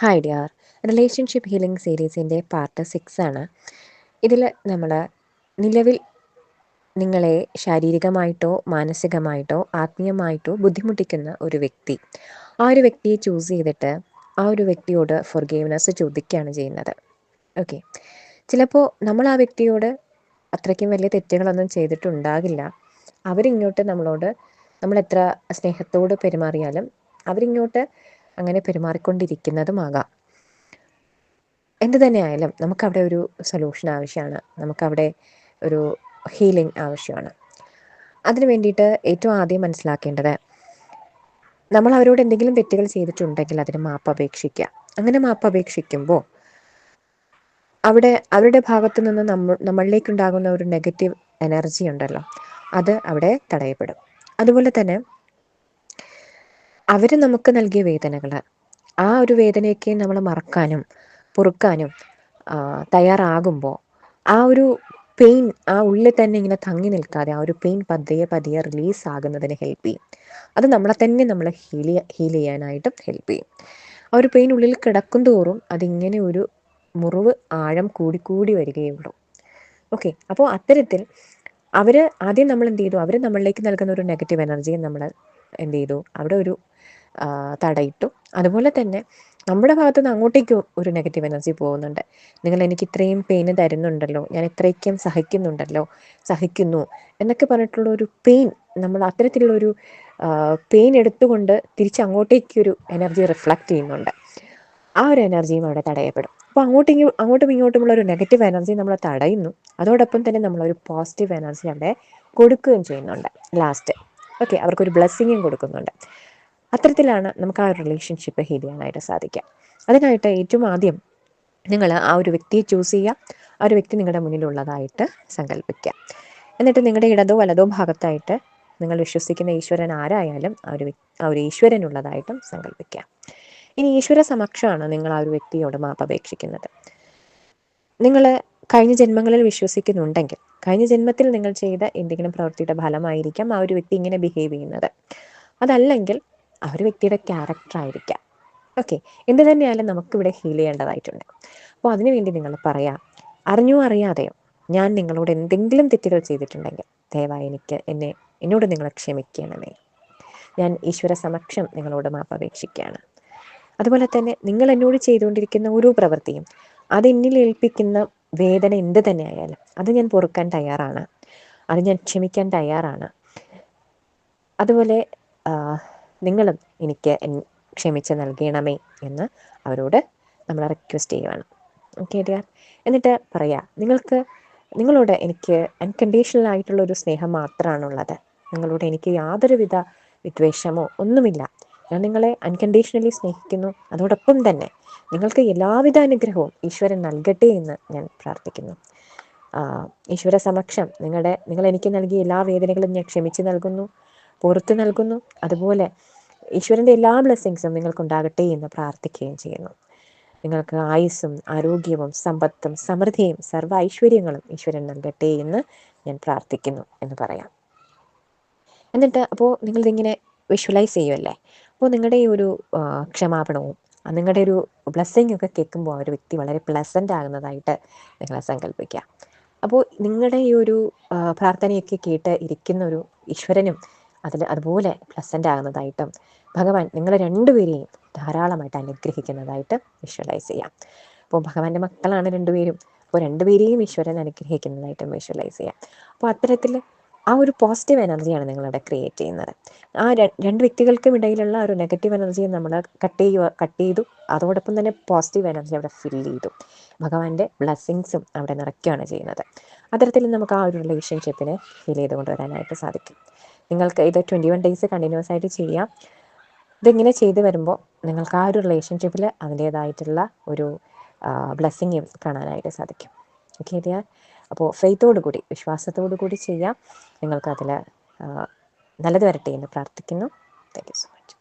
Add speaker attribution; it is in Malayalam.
Speaker 1: Hi dear. റിലേഷൻഷിപ്പ് ഹീലിംഗ് സീരീസിൻ്റെ പാർട്ട് 6 ആണ്. ഇതിൽ നമ്മൾ നിലവിൽ നിങ്ങളെ ശാരീരികമായിട്ടോ മാനസികമായിട്ടോ ആത്മീയമായിട്ടോ ബുദ്ധിമുട്ടിക്കുന്ന ഒരു വ്യക്തി, ആ ഒരു വ്യക്തിയെ ചൂസ് ചെയ്തിട്ട് ആ ഒരു വ്യക്തിയോട് ഫൊർഗീവ്നെസ് ചോദിക്കുകയാണ് ചെയ്യുന്നത്. ഓക്കെ, ചിലപ്പോൾ നമ്മൾ ആ വ്യക്തിയോട് അത്രയ്ക്കും വലിയ തെറ്റുകളൊന്നും ചെയ്തിട്ടുണ്ടാകില്ല. അവരിങ്ങോട്ട് നമ്മൾ എത്ര സ്നേഹത്തോട് പെരുമാറിയാലും അവരിങ്ങോട്ട് അങ്ങനെ പെരുമാറിക്കൊണ്ടിരിക്കുന്നതുമാകാം. എന്ത് തന്നെയായാലും നമുക്കവിടെ ഒരു സൊല്യൂഷൻ ആവശ്യമാണ്, നമുക്കവിടെ ഒരു ഹീലിംഗ് ആവശ്യമാണ്. അതിനു വേണ്ടിയിട്ട് ഏറ്റവും ആദ്യം മനസ്സിലാക്കേണ്ടത്, നമ്മൾ അവരോട് എന്തെങ്കിലും തെറ്റുകൾ ചെയ്തിട്ടുണ്ടെങ്കിൽ അതിന് മാപ്പ് അപേക്ഷിക്കുക. അങ്ങനെ മാപ്പ് അപേക്ഷിക്കുമ്പോൾ അവിടെ അവരുടെ ഭാഗത്തു നിന്ന് നമ്മളിലേക്കുണ്ടാകുന്ന ഒരു നെഗറ്റീവ് എനർജി ഉണ്ടല്ലോ, അത് അവിടെ തടയപ്പെടും. അതുപോലെ തന്നെ അവർ നമുക്ക് നൽകിയ വേദനകൾ, ആ ഒരു വേദനയൊക്കെ നമ്മൾ മറക്കാനും പൊറുക്കാനും തയ്യാറാകുമ്പോൾ ആ ഒരു പെയിൻ ആ ഉള്ളിൽ തന്നെ ഇങ്ങനെ തങ്ങി നിൽക്കാതെ ആ ഒരു പെയിൻ പതിയെ പതിയെ റിലീസ് ആകുന്നതിന് ഹെൽപ്പ് ചെയ്യും. അത് നമ്മൾ ഹീൽ ചെയ്യാനായിട്ടും ഹെൽപ്പ് ചെയ്യും. ആ ഒരു പെയിൻ ഉള്ളിൽ കിടക്കും തോറും അതിങ്ങനെ ഒരു മുറിവ് ആഴം കൂടിക്കൂടി വരികയുള്ളൂ. ഓക്കെ, അപ്പോൾ അത്തരത്തിൽ ആദ്യം നമ്മൾ എന്ത് ചെയ്തു, അവർ നമ്മളിലേക്ക് നൽകുന്ന ഒരു നെഗറ്റീവ് എനർജിയെ നമ്മൾ എന്ത് ചെയ്തു, അവിടെ ഒരു തടയിട്ടു. അതുപോലെ തന്നെ നമ്മുടെ ഭാഗത്തുനിന്ന് അങ്ങോട്ടേക്ക് ഒരു നെഗറ്റീവ് എനർജി പോകുന്നുണ്ട്. നിങ്ങൾ എനിക്ക് ഇത്രയും പെയിന് തരുന്നുണ്ടല്ലോ, ഞാൻ ഇത്രയ്ക്കും സഹിക്കുന്നു എന്നൊക്കെ പറഞ്ഞിട്ടുള്ള ഒരു പെയിൻ, നമ്മൾ അത്തരത്തിലുള്ളൊരു പെയിൻ എടുത്തുകൊണ്ട് തിരിച്ചങ്ങോട്ടേക്കൊരു എനർജി റിഫ്ലക്റ്റ് ചെയ്യുന്നുണ്ട്. ആ ഒരു എനർജിയും അവിടെ തടയപ്പെടും. അപ്പോൾ അങ്ങോട്ടും ഇങ്ങോട്ടുമുള്ള ഒരു നെഗറ്റീവ് എനർജി നമ്മൾ തടയുന്നു. അതോടൊപ്പം തന്നെ നമ്മളൊരു പോസിറ്റീവ് എനർജി അവിടെ കൊടുക്കുകയും ചെയ്യുന്നുണ്ട് ലാസ്റ്റ്. ഓക്കെ, അവർക്കൊരു ബ്ലെസ്സിങ്ങും കൊടുക്കുന്നുണ്ട്. അത്തരത്തിലാണ് നമുക്ക് ആ ഒരു റിലേഷൻഷിപ്പ് ഹീൽ ചെയ്യാനായിട്ട് സാധിക്കുക. അതിനായിട്ട് ഏറ്റവും ആദ്യം നിങ്ങൾ ആ ഒരു വ്യക്തിയെ ചൂസ് ചെയ്യുക. ആ ഒരു വ്യക്തി നിങ്ങളുടെ മുന്നിലുള്ളതായിട്ട് സങ്കല്പിക്കുക. എന്നിട്ട് നിങ്ങളുടെ ഇടതോ വലതോ ഭാഗത്തായിട്ട് നിങ്ങൾ വിശ്വസിക്കുന്ന ഈശ്വരൻ ആരായാലും ആ ഒരു ഈശ്വരനുള്ളതായിട്ടും സങ്കല്പിക്കുക. ഇനി ഈശ്വര സമക്ഷമാണ് നിങ്ങൾ ആ ഒരു വ്യക്തിയോട് മാപ്പ് അപേക്ഷിക്കുന്നത്. നിങ്ങൾ കഴിഞ്ഞ ജന്മങ്ങളിൽ വിശ്വസിക്കുന്നുണ്ടെങ്കിൽ കഴിഞ്ഞ ജന്മത്തിൽ നിങ്ങൾ ചെയ്ത എന്തെങ്കിലും പ്രവൃത്തിയുടെ ഫലമായിരിക്കാം ആ ഒരു വ്യക്തി ഇങ്ങനെ ബിഹേവ് ചെയ്യുന്നത്. അതല്ലെങ്കിൽ ആ ഒരു വ്യക്തിയുടെ ക്യാരക്ടർ ആയിരിക്കാം. ഓക്കെ, എന്ത് തന്നെയായാലും നമുക്കിവിടെ ഹീൽ ചെയ്യേണ്ടതായിട്ടുണ്ട്. അപ്പോൾ അതിനുവേണ്ടി നിങ്ങൾ പറയാം, അറിഞ്ഞോ അറിയാതെയോ ഞാൻ നിങ്ങളോട് എന്തെങ്കിലും തെറ്റുകൾ ചെയ്തിട്ടുണ്ടെങ്കിൽ ദയവായി എന്നോട് നിങ്ങൾ ക്ഷമിക്കണമേ. ഞാൻ ഈശ്വര സമക്ഷം നിങ്ങളോട് മാപ്പ് അപേക്ഷിക്കുകയാണ്. അതുപോലെ തന്നെ നിങ്ങൾ എന്നോട് ചെയ്തുകൊണ്ടിരിക്കുന്ന ഓരോ പ്രവൃത്തിയും അതെന്നിൽ ഏൽപ്പിക്കുന്ന വേദന എന്ത് തന്നെയായാലും അത് ഞാൻ പൊറുക്കാൻ തയ്യാറാണ്, അത് ഞാൻ ക്ഷമിക്കാൻ തയ്യാറാണ്. അതുപോലെ നിങ്ങളും എനിക്ക് ക്ഷമിച്ച് നൽകണമേ എന്ന് അവരോട് നമ്മൾ റിക്വസ്റ്റ് ചെയ്യുവാണ്. ഓക്കെ ഡിയർ, എന്നിട്ട് പറയാം, നിങ്ങളോട് എനിക്ക് അൺകണ്ടീഷണൽ ആയിട്ടുള്ളൊരു സ്നേഹം മാത്രമാണുള്ളത്. നിങ്ങളോട് എനിക്ക് യാതൊരുവിധ വിദ്വേഷമോ ഒന്നുമില്ല. ഞാൻ നിങ്ങളെ അൺകണ്ടീഷണലി സ്നേഹിക്കുന്നു. അതോടൊപ്പം തന്നെ നിങ്ങൾക്ക് എല്ലാവിധ അനുഗ്രഹവും ഈശ്വരൻ നൽകട്ടെ എന്ന് ഞാൻ പ്രാർത്ഥിക്കുന്നു. ഈശ്വര സമക്ഷം നിങ്ങൾ എനിക്ക് നൽകിയ എല്ലാ വേദനകളും ഞാൻ ക്ഷമിച്ച് നൽകുന്നു, പുറത്ത് നൽകുന്നു. അതുപോലെ ഈശ്വരൻ്റെ എല്ലാ ബ്ലെസ്സിങ്സും നിങ്ങൾക്കുണ്ടാകട്ടെ എന്ന് പ്രാർത്ഥിക്കുകയും ചെയ്യുന്നു. നിങ്ങൾക്ക് ആയുസ്സും ആരോഗ്യവും സമ്പത്തും സമൃദ്ധിയും സർവ്വ ഐശ്വര്യങ്ങളും ഈശ്വരൻ നൽകട്ടെ എന്ന് ഞാൻ പ്രാർത്ഥിക്കുന്നു എന്ന് പറയാം. എന്നിട്ട് അപ്പോൾ നിങ്ങളിതിങ്ങനെ വിഷ്വലൈസ് ചെയ്യുമല്ലേ, അപ്പോൾ നിങ്ങളുടെ ഈ ഒരു ക്ഷമാപണവും നിങ്ങളുടെ ഒരു ബ്ലെസ്സിങ് ഒക്കെ കേൾക്കുമ്പോൾ ആ ഒരു വ്യക്തി വളരെ പ്ലസൻ്റ് ആകുന്നതായിട്ട് നിങ്ങളെ സങ്കല്പിക്കുക. അപ്പോൾ നിങ്ങളുടെ ഈ ഒരു പ്രാർത്ഥനയൊക്കെ കേട്ട് ഇരിക്കുന്ന ഒരു ഈശ്വരനും അതുപോലെ പ്ലസൻ്റ് ആകുന്നതായിട്ടും ഭഗവാൻ നിങ്ങളെ രണ്ടുപേരെയും ധാരാളമായിട്ട് അനുഗ്രഹിക്കുന്നതായിട്ട് വിഷ്വലൈസ് ചെയ്യാം. അപ്പോൾ ഭഗവാന്റെ മക്കളാണ് രണ്ടുപേരും. അപ്പോൾ രണ്ടുപേരെയും ഈശ്വരൻ അനുഗ്രഹിക്കുന്നതായിട്ടും വിഷ്വലൈസ് ചെയ്യാം. അപ്പോൾ അത്തരത്തിൽ ആ ഒരു പോസിറ്റീവ് എനർജിയാണ് നിങ്ങളവിടെ ക്രിയേറ്റ് ചെയ്യുന്നത്. ആ രണ്ട് വ്യക്തികൾക്കും ഇടയിലുള്ള ഒരു നെഗറ്റീവ് എനർജിയെ നമ്മൾ കട്ട് ചെയ്തു. അതോടൊപ്പം തന്നെ പോസിറ്റീവ് എനർജി അവിടെ ഫില്ല് ചെയ്തു. ഭഗവാന്റെ ബ്ലെസ്സിങ്സും അവിടെ നിറയ്ക്കുകയാണ് ചെയ്യുന്നത്. അത്തരത്തിൽ നമുക്ക് ആ ഒരു റിലേഷൻഷിപ്പിനെ ഫീൽ ചെയ്ത് കൊണ്ടുവരാനായിട്ട് സാധിക്കും. നിങ്ങൾക്ക് ഇത് 21 ഡേയ്സ് കണ്ടിന്യൂസ് ആയിട്ട് ചെയ്യാം. ഇതിങ്ങനെ ചെയ്ത് വരുമ്പോൾ നിങ്ങൾക്ക് ആ ഒരു റിലേഷൻഷിപ്പിൽ അതിൻ്റേതായിട്ടുള്ള ഒരു ബ്ലെസ്സിങ്ങും കാണാനായിട്ട് സാധിക്കും. ഓക്കെ ഡിയർ, അപ്പോൾ വിശ്വാസത്തോടു കൂടി ചെയ്യാം. നിങ്ങൾക്കതിൽ നല്ലത് വരട്ടെ എന്ന് പ്രാർത്ഥിക്കുന്നു. Thank you so much.